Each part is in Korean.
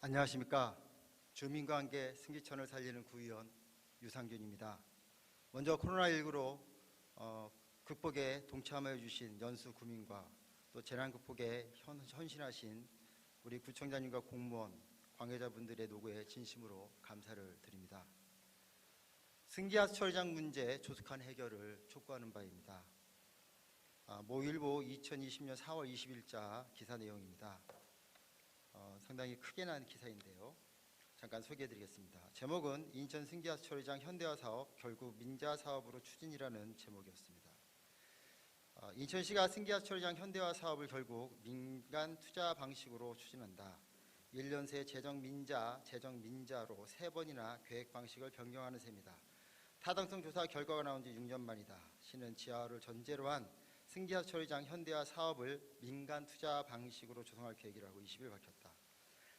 안녕하십니까. 주민과 함께 승기천을 살리는 구의원 유상균입니다. 먼저 코로나19로 극복에 동참해 주신 연수 구민과 또 재난 극복에 헌신하신 우리 구청장님과 공무원, 관계자분들의 노고에 진심으로 감사를 드립니다. 승기하수 처리장 문제 조속한 해결을 촉구하는 바입니다. 모일보 2020년 4월 20일자 기사 내용입니다. 상당히 크게 난 기사인데요. 잠깐 소개해드리겠습니다. 제목은 인천 승기하수 처리장 현대화 사업 결국 민자 사업으로 추진이라는 제목이었습니다. 인천시가 승기하수 처리장 현대화 사업을 결국 민간 투자 방식으로 추진한다. 1년 새 재정 민자로 3번이나 계획 방식을 변경하는 셈이다. 타당성 조사 결과가 나온 지 6년 만이다. 시는 지하화를 전제로 한 승기하수 처리장 현대화 사업을 민간 투자 방식으로 조성할 계획이라고 20일 밝혔다.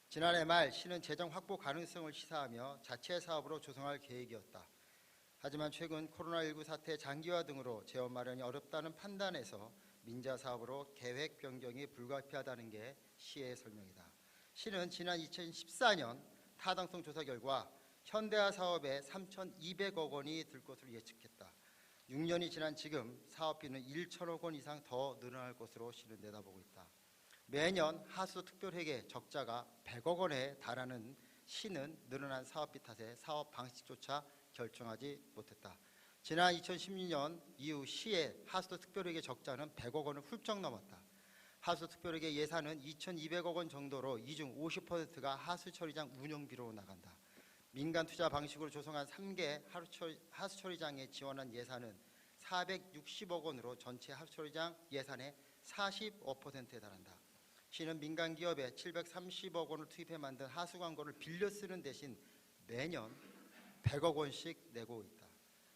지난해 말 시는 재정 확보 가능성을 시사하며 자체 사업으로 조성할 계획이었다. 하지만 최근 코로나19 사태 장기화 등으로 재원 마련이 어렵다는 판단에서 민자 사업으로 계획 변경이 불가피하다는 게 시의 설명이다. 시는 지난 2014년 타당성 조사 결과 현대화 사업에 3,200억 원이 들 것으로 예측했다. 6년이 지난 지금 사업비는 1천억 원 이상 더 늘어날 것으로 시는 내다보고 있다. 매년 하수 특별회계 적자가 100억 원에 달하는 시는 늘어난 사업비 탓에 사업 방식조차 결정하지 못했다. 지난 2016년 이후 시의 하수 특별회계 적자는 100억 원을 훌쩍 넘었다. 하수 특별회계 예산은 2,200억 원 정도로 이 중 50%가 하수 처리장 운영비로 나간다. 민간 투자 방식으로 조성한 3개 하수 처리장에 지원한 예산은 460억 원으로 전체 하수 처리장 예산의 45%에 달한다. 시는 민간 기업에 730억 원을 투입해 만든 하수 광고를 빌려 쓰는 대신 매년 100억 원씩 내고 있다.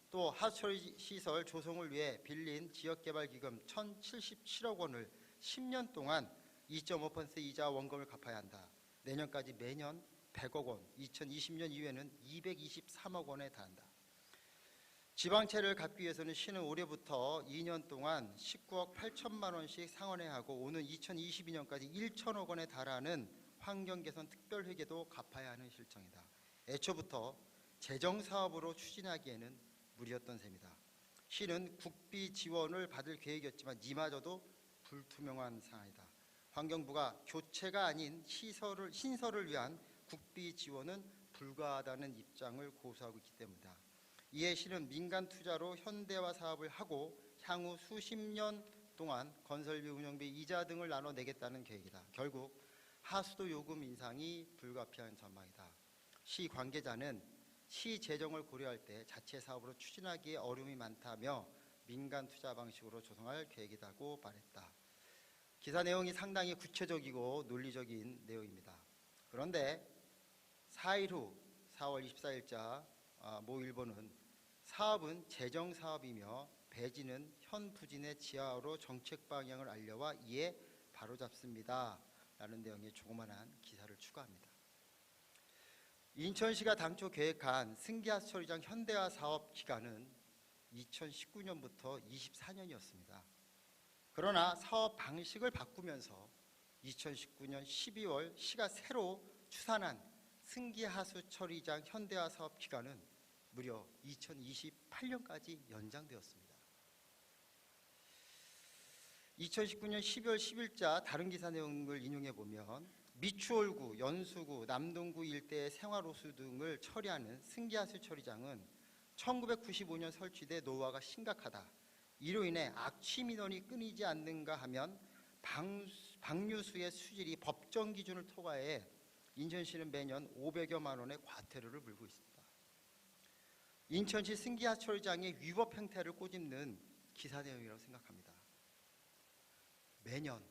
또 하수 처리 시설 조성을 위해 빌린 지역개발기금 1,077억 원을 10년 동안 2.5% 이자 원금을 갚아야 한다. 내년까지 매년 100억 원, 2020년 이후에는 223억 원에 달한다. 지방채를 갚기 위해서는 시는 올해부터 2년 동안 19억 8천만 원씩 상환해야 하고 오는 2022년까지 1천억 원에 달하는 환경개선 특별회계도 갚아야 하는 실정이다. 애초부터 재정사업으로 추진하기에는 무리였던 셈이다. 시는 국비 지원을 받을 계획이었지만 이마저도 불투명한 상황이다. 환경부가 교체가 아닌 신설을 위한 국비 지원은 불가하다는 입장을 고수하고 있기 때문이다. 이에 시는 민간 투자로 현대화 사업을 하고 향후 수십 년 동안 건설비, 운영비, 이자 등을 나눠 내겠다는 계획이다. 결국 하수도 요금 인상이 불가피한 전망이다. 시 관계자는 시 재정을 고려할 때 자체 사업으로 추진하기에 어려움이 많다며 민간 투자 방식으로 조성할 계획이라고 말했다. 기사 내용이 상당히 구체적이고 논리적인 내용입니다. 그런데 4일 후 4월 24일자 모일보는 사업은 재정사업이며 배지는 현 부진의 지하로 정책 방향을 알려와 이에 바로잡습니다. 라는 내용의 조그만한 기사를 추가합니다. 인천시가 당초 계획한 승기하수 처리장 현대화 사업 기간은 2019년부터 24년이었습니다. 그러나 사업 방식을 바꾸면서 2019년 12월 시가 새로 추산한 승기하수 처리장 현대화 사업 기간은 무려 2028년까지 연장되었습니다. 2019년 12월 10일자 다른 기사 내용을 인용해 보면 미추홀구, 연수구, 남동구 일대의 생활호수 등을 처리하는 승기하수 처리장은 1995년 설치돼 노후화가 심각하다. 이로 인해 악취 민원이 끊이지 않는가 하면 방류수의 수질이 법정 기준을 통과해 인천시는 매년 500여만 원의 과태료를 물고 있습니다. 인천시 승기하수 처리장의 위법 행태를 꼬집는 기사 내용이라고 생각합니다. 매년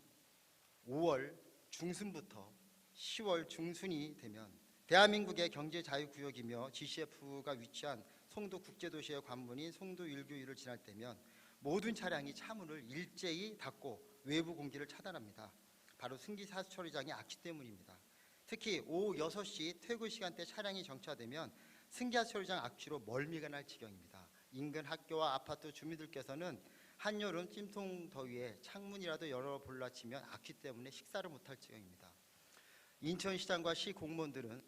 5월 중순부터 10월 중순이 되면 대한민국의 경제자유구역이며 GCF가 위치한 송도 국제도시의 관문인 송도 일교위를 지날 때면 모든 차량이 차문을 일제히 닫고 외부 공기를 차단합니다. 바로 승기하수 처리장의 악취 때문입니다. 특히 오후 6시 퇴근 시간대 차량이 정차되면 승기하수 처리장 악취로 멀미가 날 지경입니다. 인근 학교와 아파트 주민들께서는 한여름 찜통 더위에 창문이라도 열어 볼라치면 악취 때문에 식사를 못할 지경입니다. 인천시장과 시 공무원들은